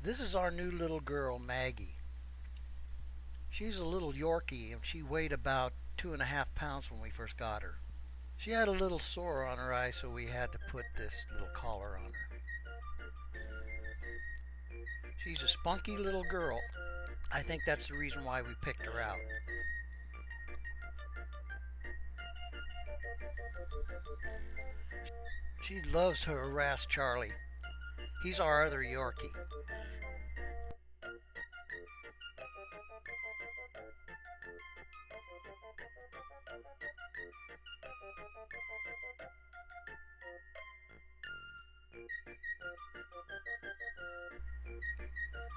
This is our new little girl, Maggie. She's a little Yorkie and she weighed about 2.5 pounds when we first got her. She had a little sore on her eye, so we had to put this little collar on her. She's a spunky little girl. I think that's the reason why we picked her out. She loves to harass Charlie. He's our other Yorkie.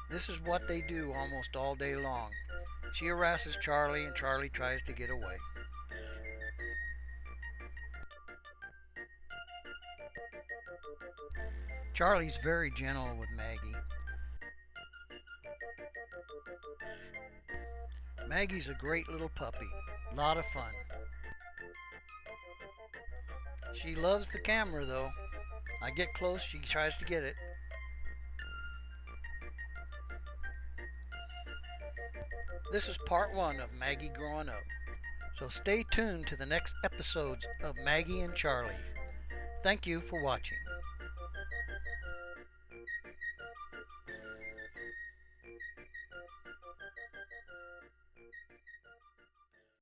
This is what they do almost all day long. She harasses Charlie and Charlie tries to get away. Charlie's very gentle with Maggie. Maggie's a great little puppy. Lot of fun. She loves the camera though. I get close, she tries to get it. This is part 1 of Maggie growing up. So stay tuned to the next episodes of Maggie and Charlie. Thank you for watching.